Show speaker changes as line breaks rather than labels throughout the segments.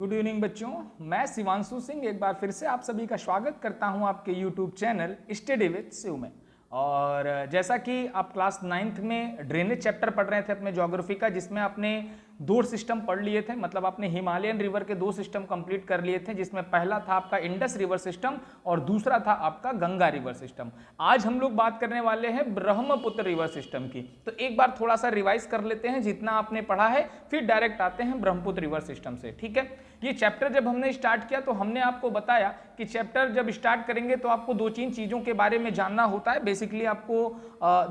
Good evening बच्चों, मैं शिवांशु सिंह एक बार फिर से आप सभी का स्वागत करता हूं आपके YouTube channel study with Shiv में। और जैसा कि आप क्लास 9th में ड्रेनेज चैप्टर पढ़ रहे थे अपने ज्योग्राफी का, जिसमें आपने दो सिस्टम पढ़ लिए थे, मतलब आपने हिमालयन रिवर के दो सिस्टम कंप्लीट कर लिए थे, जिसमें पहला था आपका इंडस रिवर सिस्टम और दूसरा था आपका गंगा रिवर सिस्टम। आज हम लोग बात करने वाले हैं ब्रह्मपुत्र रिवर सिस्टम की। तो एक बार थोड़ा सा रिवाइज कर लेते हैं जितना आपने पढ़ा है, फिर डायरेक्ट आते हैं ब्रह्मपुत्र रिवर सिस्टम से। ठीक है, ये चैप्टर जब हमने स्टार्ट किया तो हमने आपको बताया कि चैप्टर जब स्टार्ट करेंगे तो आपको दो तीन चीजों के बारे में जानना होता है। बेसिकली आपको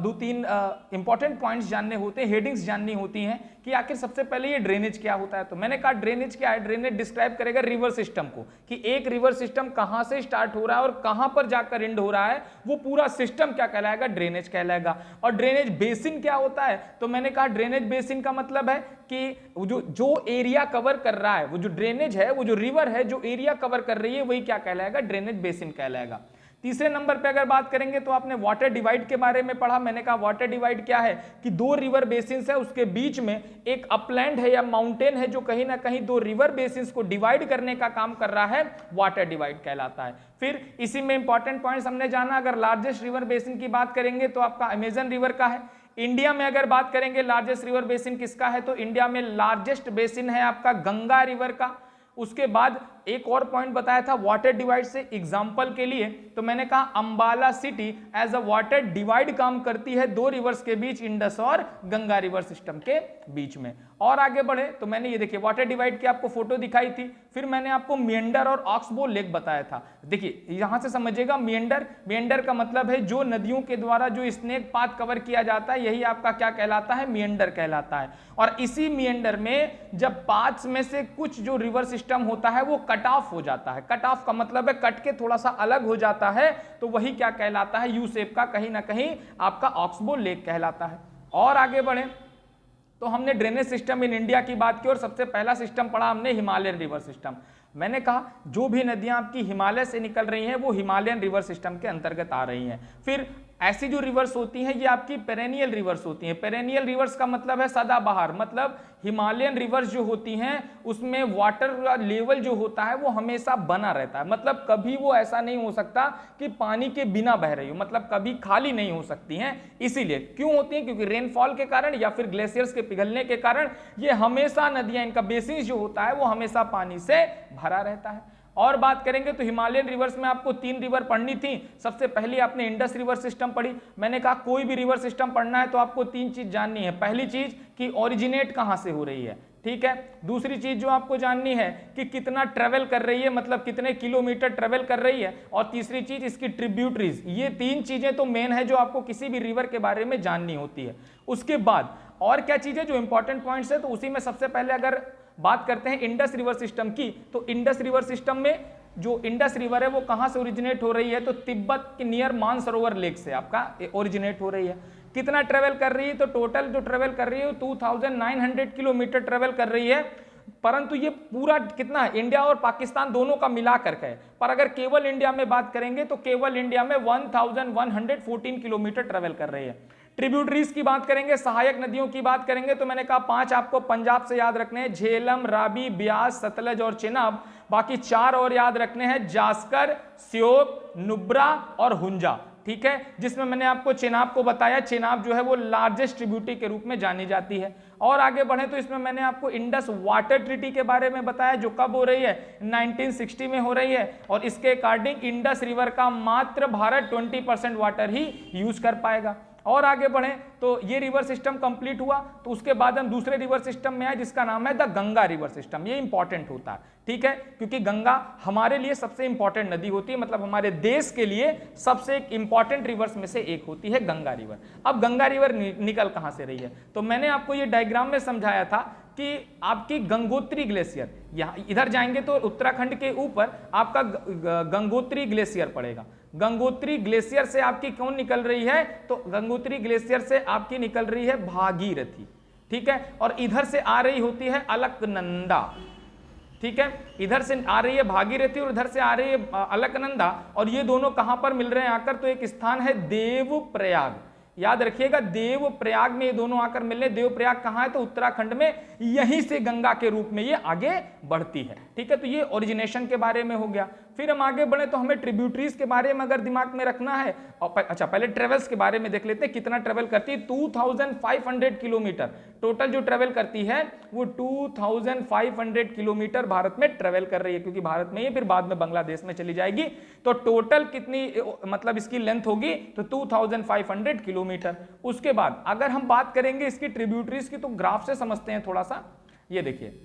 दो तीन इंपॉर्टेंट पॉइंट्स जानने होते हैं, हेडिंग्स जाननी होती हैं कि आखिर सबसे पहले ये ड्रेनेज क्या होता है। तो मैंने कहा ड्रेनेज क्या है, ड्रेनेज डिस्क्राइब करेगा रिवर सिस्टम को, कि एक रिवर सिस्टम कहां से स्टार्ट हो रहा है और कहां पर जाकर एंड हो रहा है, वो पूरा सिस्टम क्या कहलाएगा, ड्रेनेज कहलाएगा। और ड्रेनेज बेसिन क्या होता है, तो मैंने कहा ड्रेनेज बेसिन का मतलब है कि जो एरिया कवर कर रहा है, वो जो ड्रेनेज है, वो जो रिवर है जो एरिया कवर कर रही है, वही क्या कहलाएगा, ड्रेनेज बेसिन कहलाएगा। तीसरे नंबर पे अगर बात करेंगे तो आपने वाटर डिवाइड के बारे में पढ़ा। मैंने कहा वाटर डिवाइड क्या है कि दो रिवर बेसिन्स है, उसके बीच में एक अपलैंड है या माउंटेन है जो कहीं ना कहीं दो रिवर बेसिन्स को डिवाइड करने का काम कर रहा है, वाटर डिवाइड कहलाता है। फिर इसी में इंपॉर्टेंट पॉइंट्स हमने जाना, अगर लार्जेस्ट रिवर बेसिन की बात करेंगे तो आपका अमेजन रिवर का है। इंडिया में अगर बात करेंगे लार्जेस्ट रिवर बेसिन किसका है, तो इंडिया में लार्जेस्ट बेसिन है आपका गंगा रिवर का। उसके बाद एक और पॉइंट बताया था वाटर डिवाइड से एग्जांपल के लिए, तो मैंने कहा Ambala city as a water divide काम करती है दो रिवर्स के बीच, इंडस और गंगा रिवर सिस्टम के बीच में। और आगे बढ़े तो मैंने ये देखिए वाटर डिवाइड की आपको फोटो दिखाई थी, फिर मैंने आपको मिएंडर और ऑक्सबो लेक बताया था। देखिए यहां से समझिएगा, मिएंडर का मतलब है जो नदियों के द्वारा जो स्नेक पाथ कवर किया जाता है, यही आपका क्या कहलाता है, मिएंडर कहलाता है। और इसी मिएंडर में जब पाथ्स में से कुछ जो रिवर सिस्टम होता है वो कट ऑफ हो जाता है, कट ऑफ का मतलब है कट के थोड़ा सा अलग हो जाता है, तो वही क्या कहलाता है, यू शेप का, कहीं ना कहीं आपका ऑक्सबो लेक कहलाता है। और आगे बढ़े तो हमने ड्रेनेज सिस्टम इन इंडिया की बात की और सबसे पहला सिस्टम पढ़ा हमने हिमालयन रिवर सिस्टम। मैंने कहा जो भी नदियां आपकी हिमालय से निकल रही हैं वो हिमालयन रिवर सिस्टम के अंतर्गत आ रही हैं। फिर ऐसी जो रिवर्स होती हैं ये आपकी पेरेनियल रिवर्स होती हैं। पेरेनियल रिवर्स का मतलब है सदाबहार, मतलब हिमालयन रिवर्स जो होती हैं उसमें वाटर लेवल जो होता है वो हमेशा बना रहता है, मतलब कभी वो ऐसा नहीं हो सकता कि पानी के बिना बह रही हो, मतलब कभी खाली नहीं हो सकती हैं। इसीलिए क्यों होती हैं, क्योंकि रेनफॉल के कारण या फिर ग्लेशियर्स के पिघलने के कारण ये हमेशा नदियां, इनका बेसिन जो होता है वो हमेशा पानी से भरा रहता है। और बात करेंगे तो हिमालयन रिवर्स में आपको तीन रिवर पढ़नी थी। सबसे पहले आपने इंडस रिवर सिस्टम पढ़ी। मैंने कहा कोई भी रिवर सिस्टम पढ़ना है तो आपको तीन चीज जाननी है। पहली चीज कि ओरिजिनेट कहां से हो रही है, ठीक है। दूसरी चीज जो आपको जाननी है कि कितना ट्रेवल कर रही है, मतलब कितने किलोमीटर ट्रेवल कर रही है। और तीसरी चीज इसकी ट्रिब्यूटरीज। ये तीन चीजें तो मेन है जो आपको किसी भी रिवर के बारे में जाननी होती है। उसके बाद और क्या चीजें जो इंपॉर्टेंट पॉइंट्स है, तो उसी में सबसे पहले अगर बात करते हैं इंडस रिवर सिस्टम की, तो इंडस रिवर सिस्टम में जो इंडस रिवर है वो कहां से ओरिजिनेट हो रही है, तो तिब्बत के नियर मानसरोवर लेक से आपका ओरिजिनेट हो रही है। कितना ट्रेवल कर रही है, तो टोटल जो ट्रेवल कर रही है 2900 किलोमीटर ट्रेवल कर रही है। परंतु ये पूरा कितना है, इंडिया और पाकिस्तान दोनों का मिला करके है। पर अगर केवल इंडिया में बात करेंगे तो केवल इंडिया में 1114 किलोमीटर ट्रेवल कर रही है। ट्रिब्यूटरीज की बात करेंगे, सहायक नदियों की बात करेंगे, तो मैंने कहा पांच आपको पंजाब से याद रखने हैं, झेलम, रावी, ब्यास, सतलज और चेनाब। बाकी चार और याद रखने हैं, जास्कर, श्योक, नुब्रा और हुंजा, ठीक है। जिसमें मैंने आपको चेनाब को बताया, चेनाब जो है वो लार्जेस्ट ट्रिब्यूटरी के रूप में जानी जाती है। और आगे बढ़े तो इसमें मैंने आपको इंडस वाटर ट्रीटी के बारे में बताया जो कब हो रही है, 1960 में हो रही है। और इसके अकॉर्डिंग इंडस रिवर का मात्र भारत 20% वाटर ही यूज कर पाएगा। और आगे बढ़े तो ये रिवर सिस्टम कंप्लीट हुआ, तो उसके बाद हम दूसरे रिवर सिस्टम में आए जिसका नाम है द गंगा रिवर सिस्टम। ये इंपॉर्टेंट होता है, ठीक है, क्योंकि गंगा हमारे लिए सबसे इंपॉर्टेंट नदी होती है, मतलब हमारे देश के लिए सबसे एक इंपॉर्टेंट रिवर्स में से एक होती है गंगा रिवर। अब गंगा रिवर निकल कहां से रही है, तो मैंने आपको ये डायग्राम में समझाया था कि आपकी गंगोत्री ग्लेशियर, यहाँ इधर जाएंगे तो उत्तराखंड के ऊपर आपका गंगोत्री ग्लेशियर पड़ेगा। गंगोत्री ग्लेशियर से आपकी कौन निकल रही है, तो गंगोत्री ग्लेशियर से आपकी निकल रही है भागीरथी, ठीक है। और इधर से आ रही होती है अलकनंदा, ठीक है। इधर से आ रही है भागीरथी और इधर से आ रही है अलकनंदा। और ये दोनों कहां पर मिल रहे हैं आकर, तो एक स्थान है देवप्रयाग। याद रखिएगा, देवप्रयाग में ये दोनों आकर मिलने। देवप्रयाग कहाँ है? तो उत्तराखंड में, यहीं से गंगा के रूप में ये आगे बढ़ती है। ठीक है, तो ये ओरिजिनेशन के बारे में हो गया। फिर हम आगे बढ़े तो हमें ट्रिब्यूटरीज के बारे में अगर दिमाग में रखना है, और अच्छा पहले ट्रेवल्स के बारे में देख लेते हैं, कितना ट्रेवल करती है। 2500 किलोमीटर टोटल जो ट्रेवल करती है वो 2500 किलोमीटर भारत में ट्रेवल कर रही है, क्योंकि भारत में ही फिर बाद में बांग्लादेश में चली जाएगी। तो टोटल कितनी मतलब इसकी लेंथ होगी? तो 2500 किलोमीटर। उसके बाद अगर हम बात करेंगे इसकी ट्रिब्यूटरीज की, तो ग्राफ से समझते हैं थोड़ा सा। ये देखिए,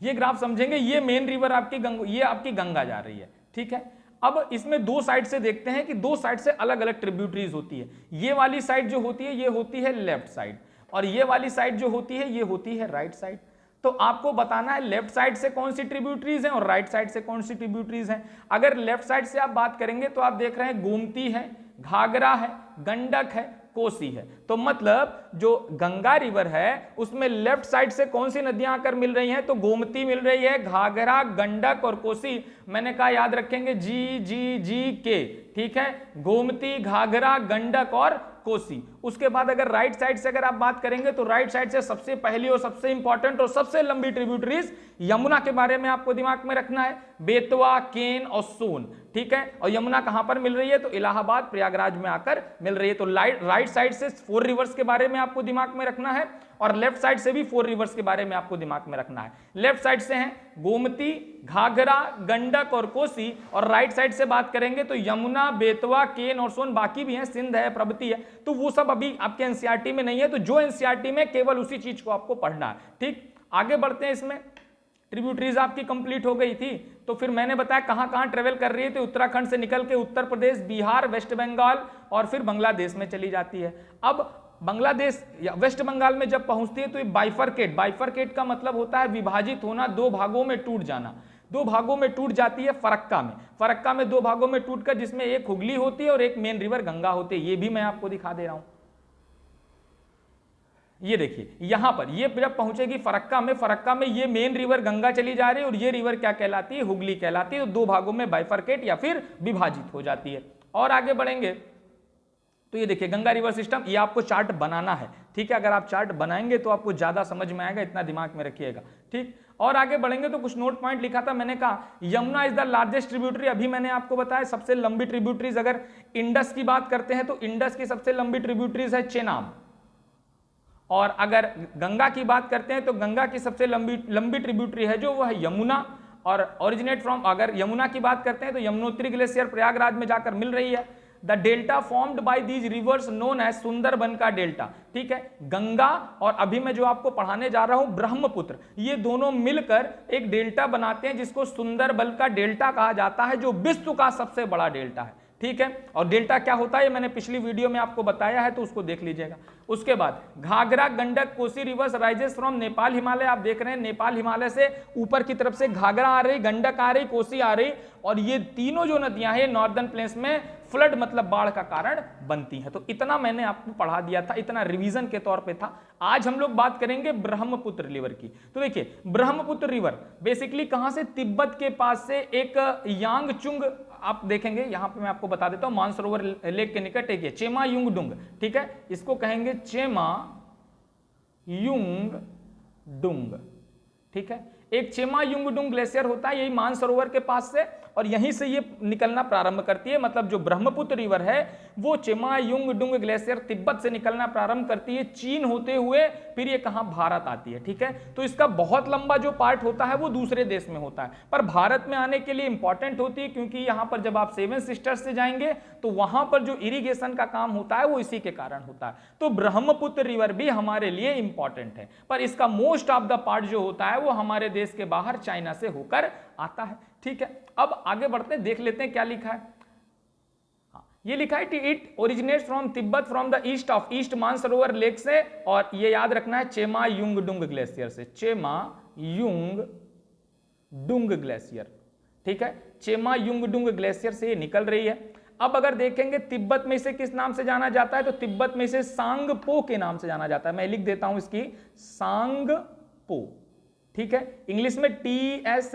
ये ग्राफ समझेंगे, ये मेन रिवर आपकी ये आपकी गंगा जा रही है। ठीक है, अब इसमें दो साइड से देखते हैं कि दो साइड से अलग अलग ट्रिब्यूटरीज होती है। ये वाली साइड जो होती है ये होती है लेफ्ट साइड, और ये वाली साइड जो होती है ये होती है राइट साइड। तो आपको बताना है लेफ्ट साइड से कौन सी ट्रिब्यूटरीज हैं और राइट साइड से कौन सी ट्रिब्यूटरीज हैं। अगर लेफ्ट साइड से आप बात करेंगे तो आप देख रहे हैं गोमती है, घाघरा है, गंडक है, कोसी है। तो मतलब जो गंगा रिवर है उसमें लेफ्ट साइड से कौन सी नदियां आकर मिल रही हैं? तो गोमती मिल रही है, घाघरा, गंडक और कोसी। मैंने कहा याद रखेंगे जी जी जी के। ठीक है, गोमती, घाघरा, गंडक और कोसी। उसके बाद अगर राइट साइड से अगर आप बात करेंगे तो राइट साइड से सबसे पहली और सबसे इंपॉर्टेंट और सबसे लंबी ट्रिब्यूटरीज यमुना के बारे में आपको दिमाग में रखना है, बेतवा, केन और सोन। ठीक है, और यमुना कहां पर मिल रही है? तो इलाहाबाद, प्रयागराज में आकर मिल रही है। तो राइट साइड से 4 रिवर्स के बारे में आपको दिमाग में रखना है, और लेफ्ट साइड से भी 4 रिवर्स के बारे में आपको दिमाग में रखना है। लेफ्ट साइड से हैं गोमती, घाघरा, गंडक और कोसी, और राइट साइड से बात करेंगे तो यमुना, बेतवा, केन और सोन। बाकी भी हैं, सिंध है, प्रवती है, तो वो सब अभी आपके एनसीईआरटी में नहीं है। तो जो एनसीईआरटी में केवल उसी चीज को आपको पढ़ना है। ठीक, आगे बढ़ते हैं। इसमें ट्रिब्यूटरीज आपकी कंप्लीट हो गई थी, तो फिर मैंने बताया कहां कहां ट्रेवल कर रही है। तो उत्तराखंड से निकल के उत्तर प्रदेश, बिहार, वेस्ट बंगाल और फिर बांग्लादेश में चली जाती है। अब बांग्लादेश या वेस्ट बंगाल में जब पहुंचती है तो ये बाइफरकेट का मतलब होता है विभाजित होना, दो भागों में टूट जाना। दो भागों में टूट जाती है फरक्का में 2 भागों में टूटकर, जिसमें एक हुगली होती है और एक मेन रिवर गंगा होती है। ये भी मैं आपको दिखा दे रहा हूं। ये देखिए यहां पर ये जब पहुंचेगी फरक्का में ये मेन रिवर गंगा चली जा रही है, और ये रिवर क्या कहलाती है? हुगली कहलाती है। तो 2 भागों में बाइफरकेट या फिर विभाजित हो जाती है। और आगे बढ़ेंगे तो ये देखिए गंगा रिवर सिस्टम, ये आपको चार्ट बनाना है। ठीक है, अगर आप चार्ट बनाएंगे तो आपको ज्यादा समझ में आएगा, इतना दिमाग में रखिएगा। ठीक, और आगे बढ़ेंगे तो कुछ नोट पॉइंट लिखा था मैंने। कहा Yamuna is the largest tributary. अभी मैंने आपको बताया सबसे लंबी ट्रिब्यूटरीज, अगर इंडस की बात करते हैं तो इंडस की सबसे लंबी ट्रिब्यूटरीज है चेनाब, और अगर गंगा की बात करते हैं तो गंगा की सबसे लंबी ट्रिब्यूटरी है जो वो है यमुना, और ओरिजिनेट फ्रॉम, अगर यमुना की बात करते हैं तो यमुनोत्री ग्लेशियर प्रयागराज में जाकर मिल रही है। The delta formed by these rivers known as Sundarban का डेल्टा। ठीक है, गंगा और अभी मैं जो आपको पढ़ाने जा रहा हूं ब्रह्मपुत्र, ये दोनों मिलकर एक डेल्टा बनाते हैं जिसको सुंदरबन का डेल्टा कहा जाता है, जो विश्व का सबसे बड़ा डेल्टा है। ठीक है, और डेल्टा क्या होता है ये मैंने पिछली वीडियो में आपको बताया है, तो उसको देख लीजिएगा। उसके बाद Ghaghara, Gandak, Kosi rivers rises from Nepal Himalaya. आप देख रहे हैं नेपाल हिमालय से ऊपर की तरफ से घाघरा आ रही, गंडक आ रही, कोसी आ रही, और ये तीनों जो नदियां हैं नॉर्दर्न प्लेन्स में फ्लड मतलब बाढ़ का कारण बनती हैं। तो इतना मैंने आपको पढ़ा दिया था, इतना रिवीजन के तौर पे था। आज हम लोग बात करेंगे ब्रह्मपुत्र रिवर की। तो देखिए ब्रह्मपुत्र रिवर बेसिकली कहां से? तिब्बत के पास से एक यांगचुंग, आप देखेंगे यहां पे मैं आपको बता देता हूं, मानसरोवर लेक के निकट एक चेमा युंगडुंग। ठीक है, इसको कहेंगे चेमा युंगडुंग। ठीक है, एक चेमा युंगडुंग ग्लेशियर होता है यही मानसरोवर के पास से, और यहीं से ये निकलना प्रारंभ करती है। मतलब जो ब्रह्मपुत्र रिवर है वो चेमा युंगडुंग ग्लेशियर तिब्बत से निकलना प्रारंभ करती है, चीन होते हुए फिर ये कहां? भारत आती है। ठीक है, तो इसका बहुत लंबा जो पार्ट होता है वो दूसरे देश में होता है, पर भारत में आने के लिए इंपॉर्टेंट होती है, क्योंकि यहां पर जब आप 7 सिस्टर्स से जाएंगे तो वहां पर जो इरिगेशन का काम होता है वो इसी के कारण होता है। तो ब्रह्मपुत्र रिवर भी हमारे लिए इंपॉर्टेंट है, पर इसका मोस्ट ऑफ द पार्ट जो होता है वो हमारे देश के बाहर चाइना से होकर आता है। ठीक है, अब आगे बढ़ते हैं, देख लेते हैं क्या लिखा है। ये लिखा है कि it originates from Tibet from the east Mansarovar lake से, और ये याद रखना है चेमा युंगडुंग ग्लेशियर से, चेमा युंगडुंग ग्लेशियर। ठीक है, चेमा युंगडुंग ग्लेशियर से ये निकल रही है। अब अगर देखेंगे तिब्बत में इसे किस नाम से जाना जाता है? तो तिब्बत में इसे सांगपो के नाम से जाना जाता है। मैं लिख देता हूं इसकी, सांगपो। ठीक है, इंग्लिश में TSANGPO।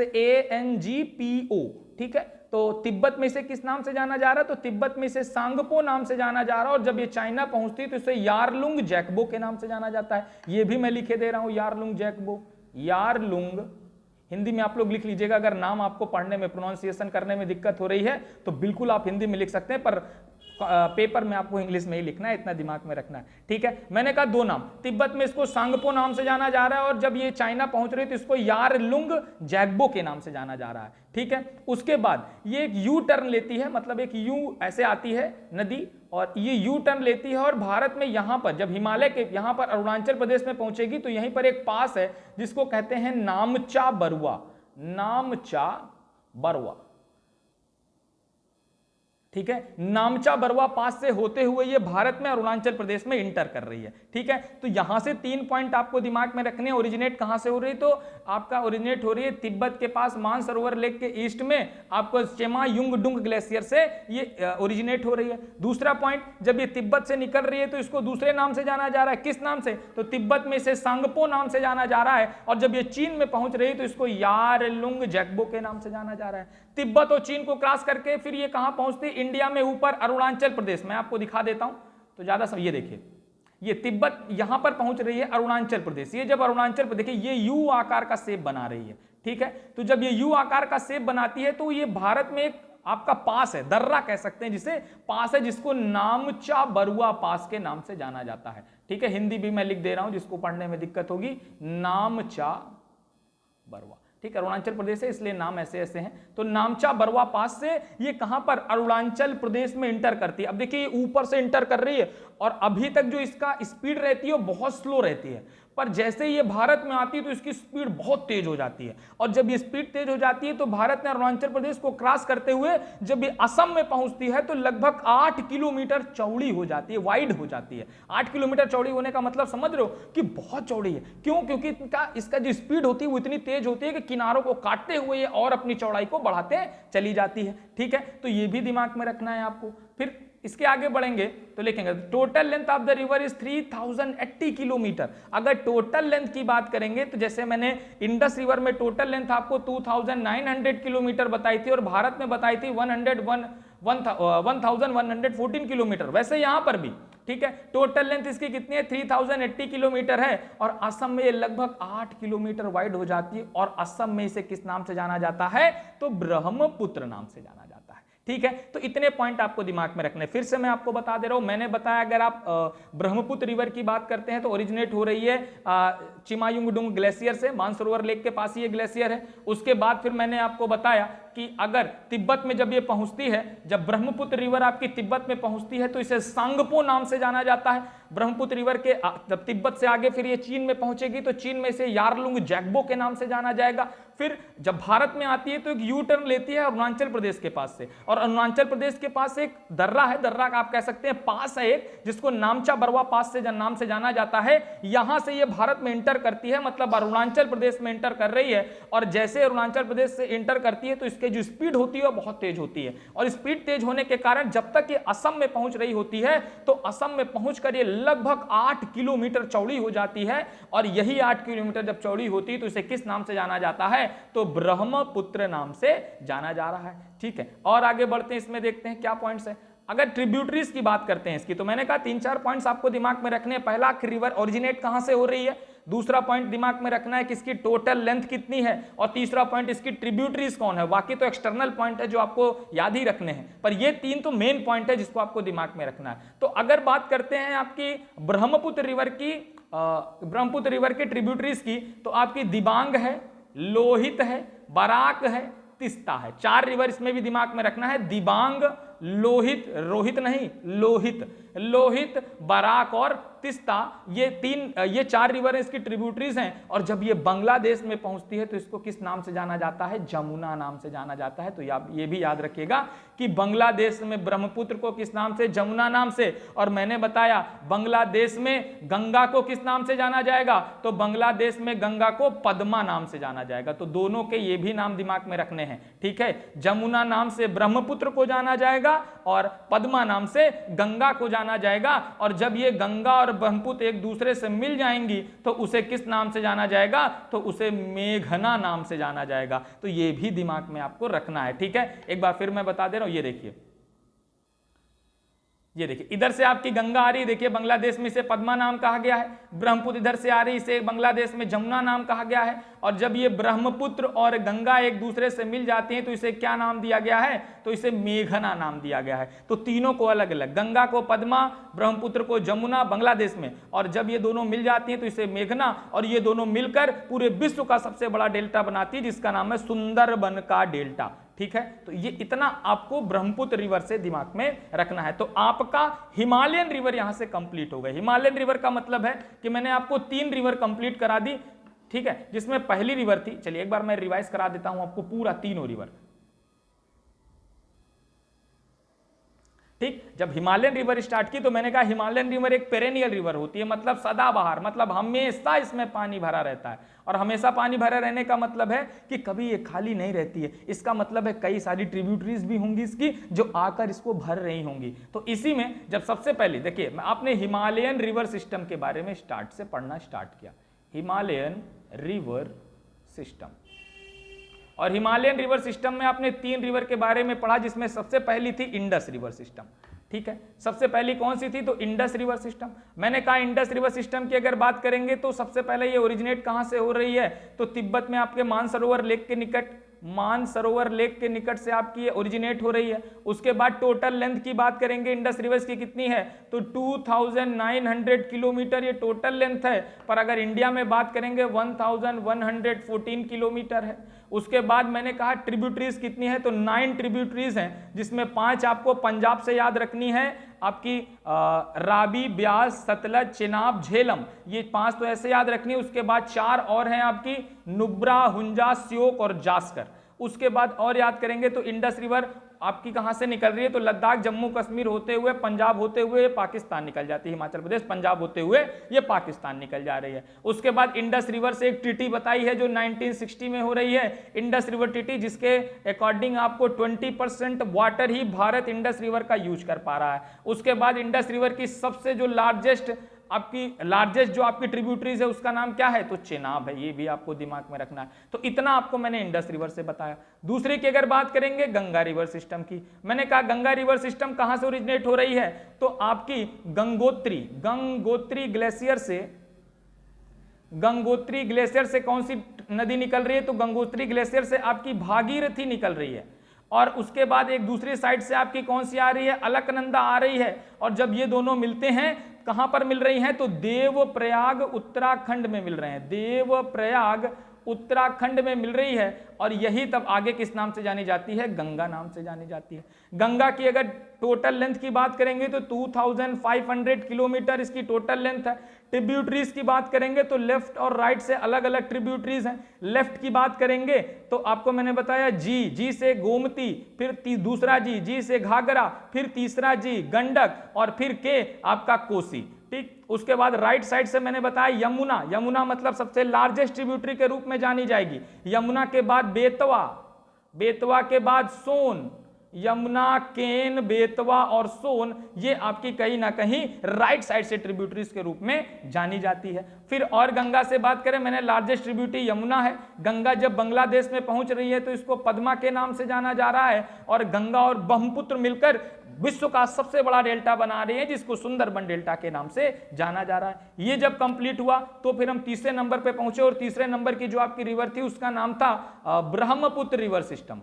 ठीक है, तो तिब्बत में इसे किस नाम से जाना जा रहा है? तो तिब्बत में इसे सांगपो नाम से जाना जा रहा है, और जब ये चाइना पहुंचती है तो इसे यारलुंग जैकबो के नाम से जाना जाता है। ये भी मैं लिखे दे रहा हूं, यारलुंग जैकबो, यारलुंग। हिंदी में आप लोग लिख लीजिएगा, अगर नाम आपको पढ़ने में, प्रोनाउंसिएशन करने में दिक्कत हो रही है तो बिल्कुल आप हिंदी में लिख सकते हैं, पर पेपर में आपको इंग्लिश में ही लिखना है, इतना दिमाग में रखना है, ठीक है। मैंने कहा दो नाम, तिब्बत में इसको सांगपो नाम से जाना जा रहा है, और जब ये चाइना पहुंच रही है तो इसको यारलुंग जैकबो के नाम से जाना जा रहा है, ठीक है। उसके बाद ये एक यू टर्न लेती है, मतलब एक यू ऐसे आती है नदी, और ये यू टर्न लेती है, और भारत में यहां पर जब हिमालय के यहां पर अरुणाचल प्रदेश में पहुंचेगी तो यहीं पर एक पास है जिसको कहते हैं नामचा बरुआ, नामचा बरुआ, ठीक है। नामचा बरुआ पास से होते हुए ये भारत में अरुणाचल प्रदेश में इंटर कर रही है, ठीक है। तो यहां से 3 पॉइंट आपको दिमाग में रखने। ओरिजिनेट कहां से हो रही है? तो आपका ओरिजिनेट हो रही है तिब्बत के पास मानसरोवर लेक के ईस्ट में, आपको चेमा युंगडुंग ग्लेशियर से ये ओरिजिनेट हो रही है। दूसरा पॉइंट, जब ये तिब्बत से निकल रही है तो इसको दूसरे नाम से जाना जा रहा है। किस नाम से? तो तिब्बत में इसे सांगपो नाम से जाना जा रहा है, और जब ये चीन में पहुंच रही है तो इसको यारलुंग जैकबो के नाम से जाना जा रहा है। तिब्बत और चीन को क्रॉस करके फिर ये कहां पहुंचती? इंडिया में ऊपर अरुणाचल प्रदेश। मैं आपको दिखा देता हूं तो ज्यादा ये देखिए, ये तिब्बत यहां पर पहुंच रही है अरुणाचल प्रदेश। ये जब अरुणाचल प्रदेश, देखिए ये यू आकार का शेप बना रही है, ठीक है। तो जब ये यू आकार का शेप बनाती है तो ये भारत में एक आपका पास है, दर्रा कह सकते हैं जिसे, पास है जिसको नामचा बरुआ पास के नाम से जाना जाता है, ठीक है। हिंदी भी मैं लिख दे रहा हूं जिसको पढ़ने में दिक्कत होगी, नामचा बरुआ, ठीक है। अरुणाचल प्रदेश है इसलिए नाम ऐसे ऐसे हैं। तो नामचा बरुआ पास से ये कहां पर? अरुणाचल प्रदेश में इंटर करती है। अब देखिए ये ऊपर से इंटर कर रही है, और अभी तक जो इसका स्पीड रहती है वो बहुत स्लो रहती है, पर जैसे ये भारत में आती है तो इसकी स्पीड बहुत तेज हो जाती है, और जब ये स्पीड तेज हो जाती है तो भारत ने अरुणाचल प्रदेश को क्रॉस करते हुए जब ये असम में पहुंचती है तो लगभग 8 किलोमीटर चौड़ी हो जाती है, वाइड हो जाती है। 8 किलोमीटर चौड़ी होने का मतलब समझ रहे हो कि बहुत चौड़ी है। क्यों? क्योंकि इसका जो स्पीड होती है वो इतनी तेज होती है कि किनारों को काटते हुए ये और अपनी चौड़ाई को बढ़ाते चली जाती है, ठीक है। तो ये भी दिमाग में रखना है आपको। फिर इसके आगे बढ़ेंगे तो लिखेंगे total length of the river is 3080 kilometre. अगर टोटल लेंथ की बात करेंगे तो जैसे मैंने इंडस रिवर में टोटल लेंथ आपको 2900 किलोमीटर बताई थी, और भारत में बताई थी 1114 किलोमीटर, वैसे यहां पर भी, ठीक है, टोटल लेंथ इसकी कितनी है? 3080 किलोमीटर है, और असम में ये लगभग 8 किलोमीटर वाइड हो जाती है, और असम में इसे किस नाम से जाना जाता है? तो ब्रह्मपुत्र नाम से जाना जाता है, ठीक है। तो इतने पॉइंट आपको दिमाग में रखने। फिर से मैं आपको बता दे रहा हूं, मैंने बताया अगर आप ब्रह्मपुत्र रिवर की बात करते हैं तो ओरिजिनेट हो रही है चिमायुंगडुंग ग्लेशियर से, मानसरोवर लेक के पास ये ग्लेशियर है। उसके बाद फिर मैंने आपको बताया कि अगर तिब्बत में जब ये पहुंचती है, जब ब्रह्मपुत्र रिवर आपकी तिब्बत में पहुंचती है तो इसे सांगपो नाम से जाना जाता है। ब्रह्मपुत्र रिवर के जब तिब्बत से आगे फिर ये चीन में पहुंचेगी तो चीन में इसे यारलुंग जैकबो के नाम से जाना जाएगा। फिर जब भारत में आती है तो एक यू टर्न लेती है अरुणाचल प्रदेश के पास से, और अरुणाचल प्रदेश के पास एक दर्रा है, दर्रा का आप कह सकते हैं पास है एक, जिसको नामचा बरुआ पास से नाम से जाना जाता है। यहां से ये भारत में इंटर करती है, मतलब अरुणाचल प्रदेश में इंटर कर रही है, और जैसे अरुणाचल प्रदेश से इंटर करती है तो इसके जो स्पीड होती है वो बहुत तेज होती है, और स्पीड तेज होने के कारण जब तक ये असम में पहुंच रही होती है तो असम में पहुंचकर ये लगभग 8 किलोमीटर चौड़ी हो जाती है, और यही 8 किलोमीटर जब चौड़ी होती है तो इसे किस नाम से जाना जाता है? तो ब्रह्मपुत्र नाम से जाना जा रहा है, ठीक है। और आगे बढ़ते हैं, इसमें देखते हैं क्या पॉइंट्स है। अगर ट्रिब्यूटरीज की बात करते हैं इसकी, तो मैंने कहा 3-4 पॉइंट्स आपको दिमाग में रखने हैं। पहला, रिवर ओरिजिनेट कहां से हो रही है। दूसरा पॉइंट दिमाग में रखना है कि इसकी टोटल लेंथ कितनी है, और तीसरा पॉइंट इसकी ट्रिब्यूटरीज कौन है। बाकी तो एक्सटर्नल पॉइंट है जो आपको याद ही रखने हैं, पर ये 3 तो मेन पॉइंट है जिसको आपको दिमाग में रखना है। तो अगर बात करते हैं आपकी ब्रह्मपुत्र रिवर की ट्रिब्यूटरीज की, तो आपकी दिबांग है, लोहित है, बराक है, तिस्ता है। 4 रिवर इसमें भी दिमाग में रखना है, दिबांग, लोहित, रोहित नहीं, लोहित, बराक और तिस्ता, ये 4 रिवर इसकी ट्रिब्यूटरीज हैं। और जब ये बांग्लादेश में पहुंचती है तो इसको किस नाम से जाना जाता है? जमुना नाम से जाना जाता है। तो ये भी याद रखिएगा कि बांग्लादेश में ब्रह्मपुत्र को किस नाम से? जमुना नाम से। और मैंने बताया बांग्लादेश में गंगा को किस नाम से जाना जाएगा? तो बांग्लादेश में गंगा को पद्मा नाम से जाना जाएगा। तो दोनों के ये भी नाम दिमाग में रखने हैं, ठीक है। जमुना नाम से ब्रह्मपुत्र को जाना जाएगा और पद्मा नाम से गंगा को जाना जाएगा। और जब ये गंगा और ब्रह्मपुत्र एक दूसरे से मिल जाएंगी तो उसे किस नाम से जाना जाएगा, तो उसे मेघना नाम से जाना जाएगा। तो ये भी दिमाग में आपको रखना है, ठीक है। एक बार फिर मैं बता दे रहा हूं, ये देखिए इधर से आपकी गंगा आ रही है, देखिए बांग्लादेश में इसे पद्मा नाम कहा गया है। ब्रह्मपुत्र इधर से आ रही, इसे बांग्लादेश में जमुना नाम कहा गया है। और जब ये ब्रह्मपुत्र और गंगा एक दूसरे से मिल जाती हैं तो इसे क्या नाम दिया गया है, तो इसे मेघना नाम दिया गया है। तो तीनों को अलग अलग, गंगा को पद्मा, ब्रह्मपुत्र को जमुना बांग्लादेश में, और जब ये दोनों मिल जाती हैं तो इसे मेघना, और ये दोनों मिलकर पूरे विश्व का सबसे बड़ा डेल्टा बनाती है जिसका नाम है सुंदरबन का डेल्टा, ठीक है। तो ये इतना आपको ब्रह्मपुत्र रिवर से दिमाग में रखना है। तो आपका हिमालयन रिवर यहां से कंप्लीट हो गए। हिमालयन रिवर का मतलब है कि मैंने आपको 3 रिवर कंप्लीट करा दी, ठीक है, जिसमें पहली रिवर थी, चलिए एक बार मैं रिवाइज करा देता हूं आपको पूरा तीनों रिवर, ठीक। जब हिमालयन रिवर स्टार्ट की तो मैंने कहा हिमालयन रिवर एक पेरेनियल रिवर होती है, मतलब सदाबहार, मतलब हमेशा इसमें पानी भरा रहता है। और हमेशा पानी भरा रहने का मतलब है कि कभी ये खाली नहीं रहती है। इसका मतलब है कई सारी ट्रिब्यूटरीज भी होंगी इसकी जो आकर इसको भर रही होंगी। तो इसी में जब सबसे पहले देखिए आपने हिमालयन रिवर सिस्टम के बारे में स्टार्ट से पढ़ना स्टार्ट किया, हिमालयन रिवर सिस्टम, और हिमालयन रिवर सिस्टम में आपने 3 रिवर के बारे में पढ़ा, जिसमें सबसे पहली थी इंडस रिवर सिस्टम, ठीक है। सबसे पहली कौन सी थी, तो इंडस रिवर सिस्टम। मैंने कहा इंडस रिवर सिस्टम की अगर बात करेंगे तो सबसे पहले ये ओरिजिनेट कहां से हो रही है, तो तिब्बत में आपके मानसरोवर लेक के निकट, मानसरोवर लेक के निकट से आपकी ओरिजिनेट हो रही है। उसके बाद टोटल लेंथ की बात करेंगे इंडस रिवर्स की कितनी है, तो 2900 किलोमीटर ये टोटल लेंथ है, पर अगर इंडिया में बात करेंगे 1114 किलोमीटर है। उसके बाद मैंने कहा ट्रिब्यूटरीज कितनी है, तो 9 ट्रिब्यूटरीज हैं, जिसमें 5 आपको पंजाब से याद रखनी है, आपकी राबी, ब्यास, सतलज, चिनाब, झेलम, ये 5 तो ऐसे याद रखनी है। उसके बाद 4 और हैं आपकी नुब्रा, हुंजा, श्योक और जास्कर। उसके बाद और याद करेंगे तो इंडस रिवर आपकी कहां से निकल रही है, तो लद्दाख, जम्मू कश्मीर होते हुए, पंजाब होते हुए पाकिस्तान निकल जाती है, हिमाचल प्रदेश, पंजाब होते हुए ये पाकिस्तान निकल जा रही है। उसके बाद इंडस रिवर से एक ट्रीटी बताई है जो 1960 में हो रही है, इंडस रिवर ट्रीटी, जिसके अकॉर्डिंग आपको 20% वाटर ही भारत इंडस रिवर का यूज कर पा रहा है। उसके बाद इंडस रिवर की सबसे जो लार्जेस्ट जो आपकी ट्रिब्यूटरीज है उसका नाम क्या है, तो चेनाब है, ये भी आपको दिमाग में रखना है। तो इतना आपको मैंने इंडस रिवर से बताया। दूसरे की अगर बात करेंगे गंगा रिवर सिस्टम की, मैंने कहा गंगा रिवर सिस्टम कहां से ओरिजिनेट हो रही है, तो आपकी गंगोत्री ग्लेशियर से कौन सी नदी निकल रही है, तो गंगोत्री ग्लेशियर से आपकी भागीरथी निकल रही है। और उसके बाद एक दूसरी साइड से आपकी कौन सी आ रही है, अलकनंदा आ रही है। और जब ये दोनों मिलते हैं, कहां पर मिल रही हैं, तो देवप्रयाग उत्तराखंड में मिल रहे हैं, देवप्रयाग उत्तराखंड में मिल रही है। और यही तब आगे किस नाम से जानी जाती है, गंगा नाम से जानी जाती है। गंगा की अगर टोटल लेंथ की बात करेंगे तो 2500 किलोमीटर इसकी टोटल लेंथ है। ट्रिब्यूटरीज की बात करेंगे तो लेफ्ट और राइट से अलग अलग ट्रिब्यूटरीज हैं। लेफ्ट की बात करेंगे तो आपको मैंने बताया जी से गोमती, फिर दूसरा जी से घाघरा, फिर तीसरा जी गंडक, और फिर के आपका कोसी, ठीक। उसके बाद राइट साइड से मैंने बताया यमुना मतलब सबसे लार्जेस्ट ट्रिब्यूटरी के रूप में जानी जाएगी। यमुना के बाद बेतवा के बाद सोन, यमुना, केन, बेतवा और सोन, ये आपकी कहीं ना कहीं राइट साइड से ट्रिब्यूटरीज के रूप में जानी जाती है। फिर और गंगा से बात करें, मैंने लार्जेस्ट ट्रिब्यूटरी यमुना है। गंगा जब बांग्लादेश में पहुंच रही है तो इसको पद्मा के नाम से जाना जा रहा है, और गंगा और ब्रह्मपुत्र मिलकर विश्व का सबसे बड़ा डेल्टा बना रही है, जिसको सुंदरबन डेल्टा के नाम से जाना जा रहा है। ये जब कंप्लीट हुआ तो फिर हम तीसरे नंबर पे पहुंचे, और तीसरे नंबर की जो आपकी रिवर थी उसका नाम था ब्रह्मपुत्र रिवर सिस्टम।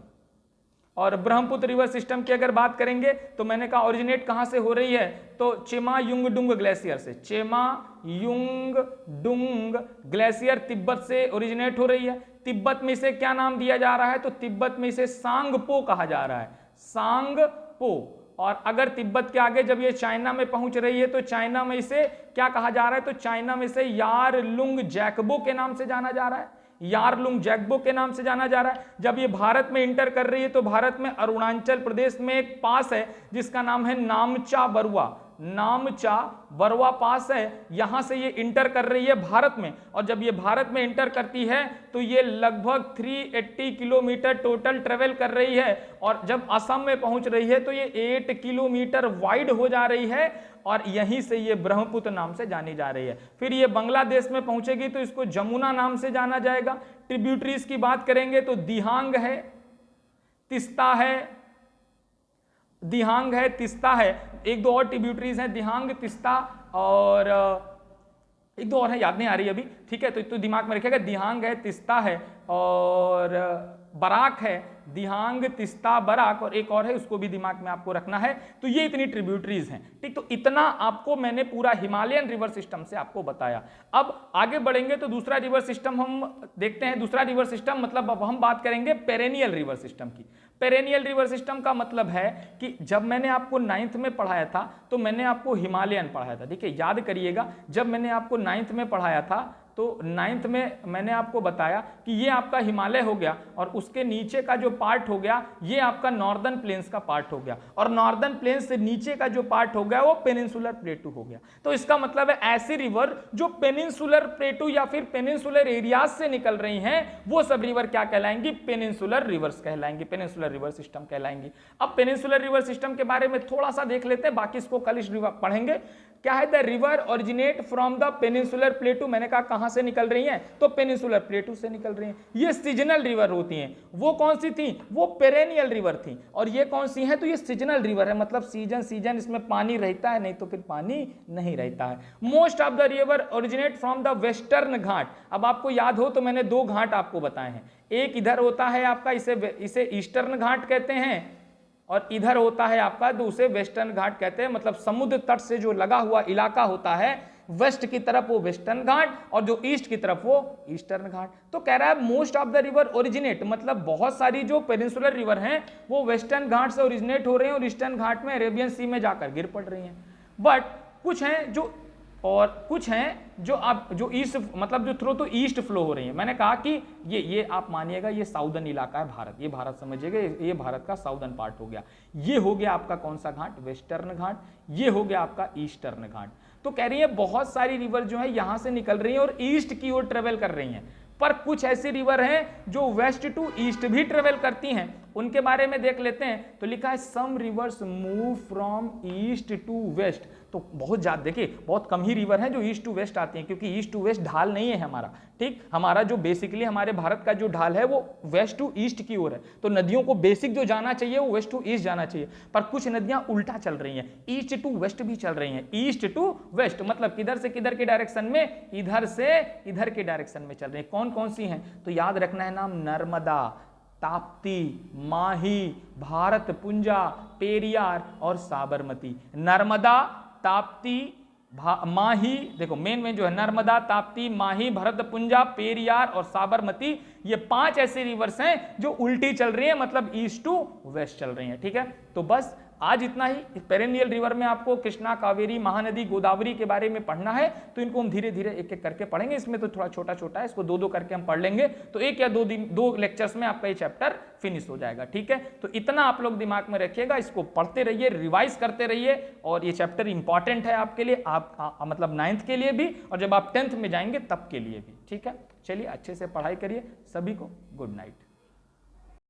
और ब्रह्मपुत्र रिवर सिस्टम की अगर बात करेंगे तो मैंने कहा ओरिजिनेट कहां से हो रही है, तो चेमायुंगडुंग ग्लेशियर से, चेमायुंगडुंग ग्लेशियर तिब्बत से ओरिजिनेट हो रही है। तिब्बत में इसे क्या नाम दिया जा रहा है, तो तिब्बत में इसे सांगपो कहा जा रहा है, सांगपो। और अगर तिब्बत के आगे जब ये चाइना में पहुंच रही है तो चाइना में इसे क्या कहा जा रहा है, तो चाइना में इसे यारलुंग जैकबो के नाम से जाना जा रहा है, यारलुंग जैकबो के नाम से जाना जा रहा है। जब ये भारत में इंटर कर रही है तो भारत में अरुणाचल प्रदेश में एक पास है जिसका नाम है नामचा बरुआ, नामचा बरवा पास है, यहां से ये इंटर कर रही है भारत में, और जब ये भारत में इंटर करती है तो ये लगभग 380 किलोमीटर टोटल ट्रेवल कर रही है, और जब असम में पहुंच रही है तो ये 8 किलोमीटर वाइड हो जा रही है, और यहीं से ये ब्रह्मपुत्र नाम से जानी जा रही है। फिर ये बांग्लादेश में पहुंचेगी तो इसको जमुना नाम से जाना जाएगा। ट्रिब्यूटरीज की बात करेंगे तो दिहांग है, तिस्ता है, दिहांग है, तिस्ता है, एक दो और ट्रिब्यूटरीज हैं, दिहांग, तिस्ता और एक दो और है, याद नहीं आ रही अभी, ठीक है, तो दिमाग में रखिएगा, दिहांग है, तिस्ता है और बराक है, दिहांग, तिस्ता, बराक, और एक और है, उसको भी दिमाग में आपको रखना है। तो ये इतनी ट्रिब्यूटरीज हैं, ठीक। तो इतना आपको मैंने पूरा हिमालयन रिवर सिस्टम से आपको बताया। अब आगे बढ़ेंगे तो दूसरा रिवर सिस्टम हम देखते हैं। दूसरा रिवर सिस्टम मतलब अब हम बात करेंगे पेरेनियल रिवर सिस्टम की। पेरेनियल रिवर सिस्टम का मतलब है कि जब मैंने आपको 9th में पढ़ाया था तो मैंने आपको हिमालयन पढ़ाया था, ठीक है, याद करिएगा। जब मैंने आपको 9th में पढ़ाया था तो 9th में मैंने आपको बताया कि ये आपका हिमालय हो गया, और उसके नीचे का जो पार्ट हो गया ये आपका नॉर्दर्न प्लेन्स का पार्ट हो गया, और नॉर्दर्न प्लेन्स से नीचे का जो पार्ट हो गया वो पेनिनसुलर प्लेटू हो गया। तो इसका मतलब है ऐसी रिवर जो पेनिनसुलर प्लेटू या फिर पेनिनसुलर एरियाज से निकल रही हैं, वो सब रिवर क्या कहलाएंगी? पेनिनसुलर रिवर्स कहलाएंगी, पेनिनसुलर रिवर सिस्टम कहलाएंगी। अब पेनिनसुलर रिवर सिस्टम के बारे में थोड़ा सा देख लेते हैं, बाकी इसको कल इस पढ़ेंगे। क्या है? The river originate from the peninsular प्लेटू। मैंने कहा कहां से निकल रही हैं? तो पेनिनसुलर प्लेटू से निकल रही हैं। ये सीजनल रिवर होती हैं। वो कौन सी थी? वो पेरेनियल रिवर थी। और ये कौन सी है? तो ये सीजनल रिवर है, मतलब सीजन सीजन इसमें पानी रहता है, नहीं तो फिर पानी नहीं रहता है। Most of the river originate from the western Ghat. अब आपको याद हो तो मैंने दो घाट आपको बताए हैं, एक इधर होता है आपका, इसे ईस्टर्न घाट कहते हैं, और इधर होता है आपका तो उसे वेस्टर्न घाट कहते हैं। मतलब समुद्र तट से जो लगा हुआ इलाका होता है वेस्ट की तरफ वो वेस्टर्न घाट, और जो ईस्ट की तरफ वो ईस्टर्न घाट। तो कह रहा है most of the river originate, मतलब बहुत सारी जो पेनिनसुलर रिवर हैं वो वेस्टर्न घाट से ओरिजिनेट हो रहे हैं और ईस्टर्न घाट में अरेबियन सी में जाकर गिर पड़ रही हैं। बट कुछ हैं जो, और कुछ हैं जो ईस्ट, मतलब जो थ्रू तो ईस्ट फ्लो हो रही है। मैंने कहा कि ये आप मानिएगा ये साउदर्न इलाका है भारत, ये भारत समझिएगा, ये भारत का साउदर्न पार्ट हो गया। ये हो गया आपका कौन सा घाट? वेस्टर्न घाट। ये हो गया आपका ईस्टर्न घाट। तो कह रही है बहुत सारी रिवर जो है यहां से निकल रही है और ईस्ट की ओर ट्रेवल कर रही हैं, पर कुछ ऐसी रिवर हैं जो वेस्ट टू ईस्ट भी ट्रेवल करती हैं। उनके बारे में देख लेते हैं। तो लिखा है some rivers move from east to west. तो बहुत ज्यादा, देखिए बहुत कम ही रिवर हैं जो ईस्ट टू वेस्ट आती हैं, क्योंकि ईस्ट टू वेस्ट ढाल नहीं है हमारा, ठीक। हमारा जो बेसिकली हमारे भारत का जो ढाल है वो वेस्ट टू ईस्ट की ओर है। तो नदियों को बेसिक जो जाना चाहिए वो वेस्ट टू ईस्ट जाना चाहिए, पर कुछ नदियां उल्टा चल रही हैं, ईस्ट टू वेस्ट भी चल रही हैं। ईस्ट टू वेस्ट मतलब किधर से किधर के डायरेक्शन में? इधर से इधर के डायरेक्शन में चल रही हैं। कौन कौन सी हैं? तो याद रखना है नाम, नर्मदा, ताप्ती, माही, भारतपुंजा, पेरियार और साबरमती। नर्मदा, ताप्ती, माही, देखो मेन जो है नर्मदा, ताप्ती, माही, भरतपुंजा, पेरियार और साबरमती, ये 5 ऐसी रिवर्स हैं जो उल्टी चल रही हैं, मतलब ईस्ट टू वेस्ट चल रही हैं, ठीक है। तो बस आज इतना ही। पेरेनियल रिवर में आपको कृष्णा, कावेरी, महानदी, गोदावरी के बारे में पढ़ना है, तो इनको हम धीरे धीरे एक एक करके पढ़ेंगे। इसमें तो थोड़ा छोटा छोटा है, इसको दो दो करके हम पढ़ लेंगे, तो एक या दो लेक्चर्स में आपका ये चैप्टर फिनिश हो जाएगा, ठीक है। तो इतना आप लोग दिमाग में रखिएगा, इसको पढ़ते रहिए, रिवाइज करते रहिए, और ये चैप्टर इंपॉर्टेंट है आपके लिए, आप मतलब 9th के लिए भी, और जब आप 10th में जाएंगे तब के लिए भी, ठीक है। चलिए अच्छे से पढ़ाई करिए। सभी को गुड नाइट।